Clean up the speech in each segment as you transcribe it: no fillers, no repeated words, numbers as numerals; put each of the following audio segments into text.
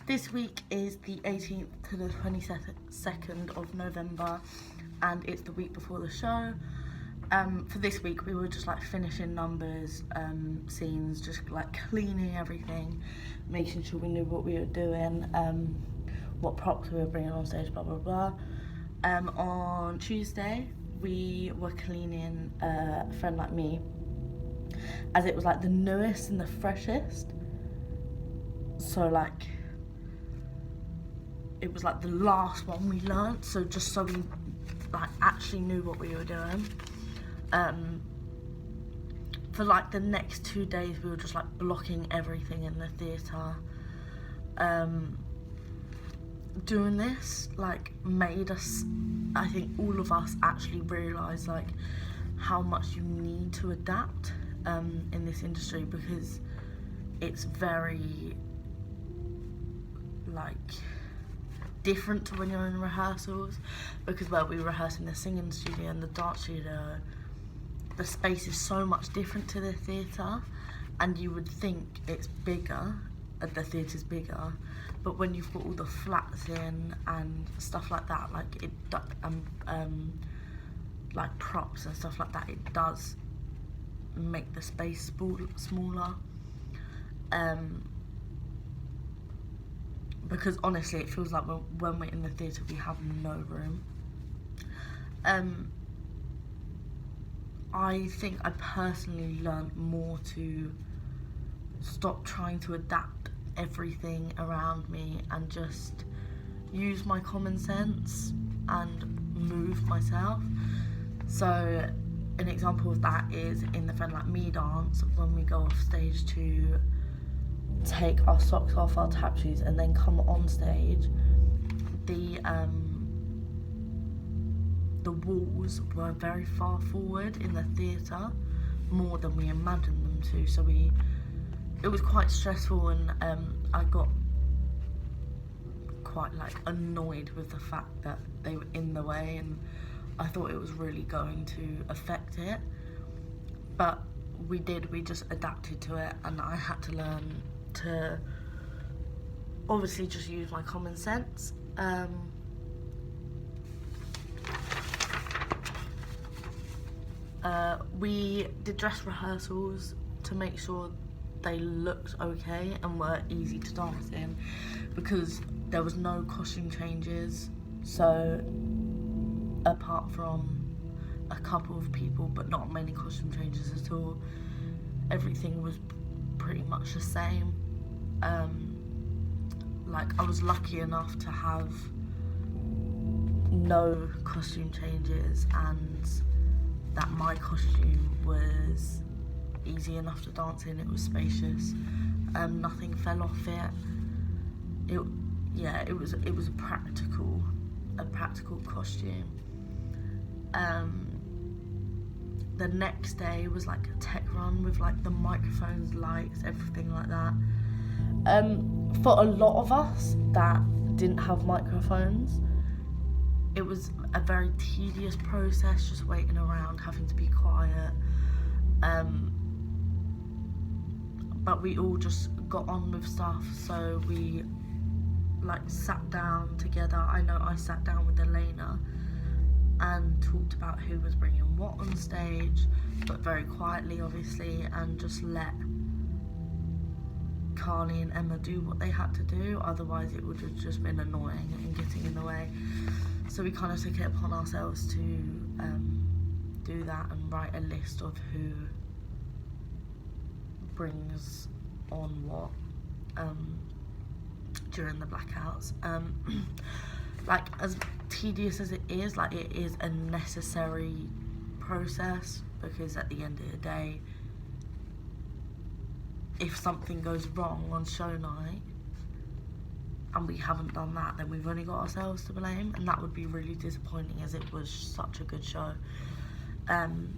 This week is the 18th to the 22nd of November, and it's the week before the show. For this week we were just like finishing numbers, scenes, just like cleaning everything, making sure we knew what we were doing, what props we were bringing on stage, blah blah blah. On Tuesday we were cleaning A Friend Like Me, as it was like the newest and the freshest, so like it was like the last one we learnt, so just so we like actually knew what we were doing. For like the next 2 days we were just like blocking everything in the theatre. Doing this like made us, I think all of us actually realise like how much you need to adapt in this industry, because it's very like different to when you're in rehearsals, because where we rehearse in the singing studio and the dance studio, the space is so much different to the theatre, and you would think it's bigger, the theatre's bigger, but when you've got all the flats in and stuff like that, like it like props and stuff like that, it does make the space smaller. Because honestly it feels like when we're in the theatre we have no room. I think I personally learned more to stop trying to adapt everything around me and just use my common sense and move myself. So an example of that is in the Friend Like Me dance, when we go off stage to take our socks off, our tap shoes, and then come on stage, the walls were very far forward in the theatre, more than we imagined them to, so it was quite stressful, and I got quite like annoyed with the fact that they were in the way, and I thought it was really going to affect it, but we just adapted to it, and I had to learn to obviously just use my common sense. We did dress rehearsals to make sure they looked okay and were easy to dance in, because there was no costume changes, so apart from a couple of people, but not many costume changes at all, everything was pretty much the same. Like I was lucky enough to have no costume changes, and that my costume was easy enough to dance in. It was spacious, nothing fell off it. It was a practical costume. The next day was like a tech run with like the microphones, lights, everything like that. For a lot of us that didn't have microphones, it was a very tedious process, just waiting around, having to be quiet. But we all just got on with stuff, so we like sat down together. I know I sat down with Elena and talked about who was bringing what on stage, but very quietly obviously, and just let Carly and Emma do what they had to do, otherwise it would have just been annoying and getting in the way. So we kind of took it upon ourselves to do that and write a list of who brings on what during the blackouts. Like as tedious as it is, like it is a necessary process, because at the end of the day, if something goes wrong on show night and we haven't done that, then we've only got ourselves to blame, and that would be really disappointing, as it was such a good show. And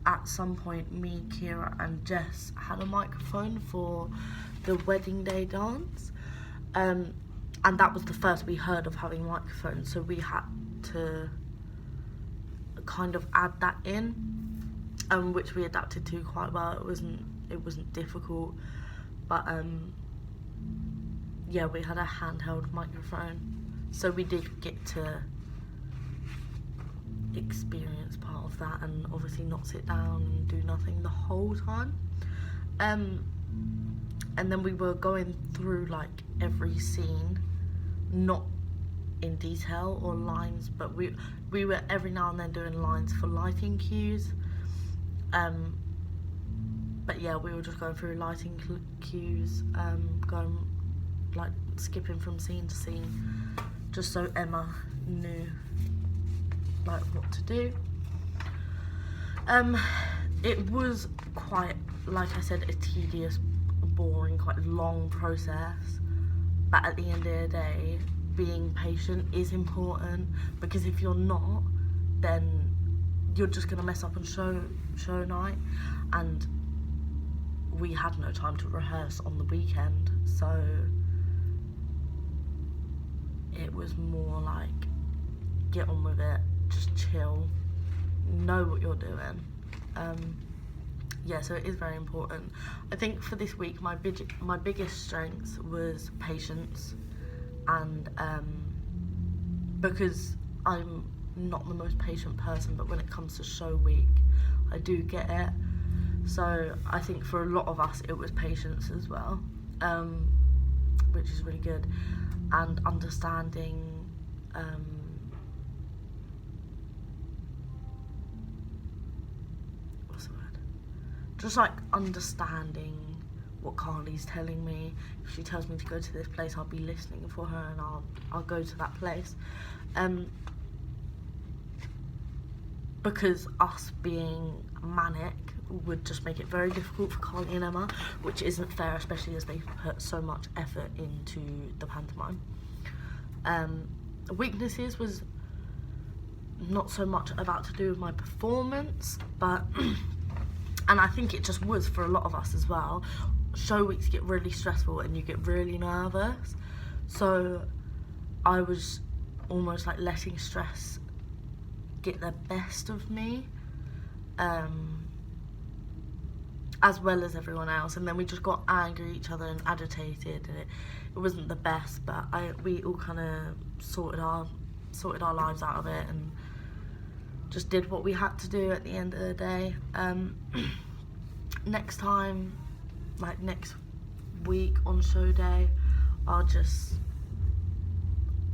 at some point me, Kira and Jess had a microphone for the wedding day dance, and that was the first we heard of having microphones, so we had to kind of add that in, which we adapted to quite well. It wasn't it wasn't difficult, but yeah, we had a handheld microphone, so we did get to experience part of that, and obviously not sit down and do nothing the whole time. And then we were going through like every scene, not in detail or lines, but we were every now and then doing lines for lighting cues. But yeah, we were just going through lighting cues, going like skipping from scene to scene, just so Emma knew like what to do. It was quite, like I said, a tedious, boring, quite long process, but at the end of the day, being patient is important, because if you're not, then you're just gonna mess up on show night. And we had no time to rehearse on the weekend, so it was more like, get on with it, just chill, know what you're doing. Yeah, so it is very important. I think for this week, my biggest strength was patience, and because I'm not the most patient person, but when it comes to show week, I do get it. So I think for a lot of us, it was patience as well, which is really good, and understanding. Just like understanding what Carly's telling me. If she tells me to go to this place, I'll be listening for her, and I'll go to that place. Because us being manic would just make it very difficult for Carly and Emma, which isn't fair, especially as they put so much effort into the pantomime. Weaknesses was not so much about to do with my performance, but and I think it just was for a lot of us as well. Show weeks get really stressful and you get really nervous. So I was almost like letting stress get the best of me, as well as everyone else. And then we just got angry at each other and agitated, and it wasn't the best, but we all kind of sorted our lives out of it and just did what we had to do at the end of the day. Next time, like next week on show day, I'll just,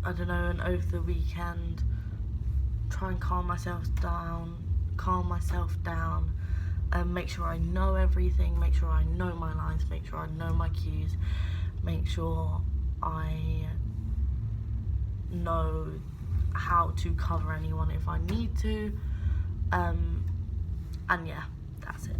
I don't know, and over the weekend, try and calm myself down, and make sure I know everything, make sure I know my lines, make sure I know my cues, make sure I know how to cover anyone if I need to, and yeah, that's it.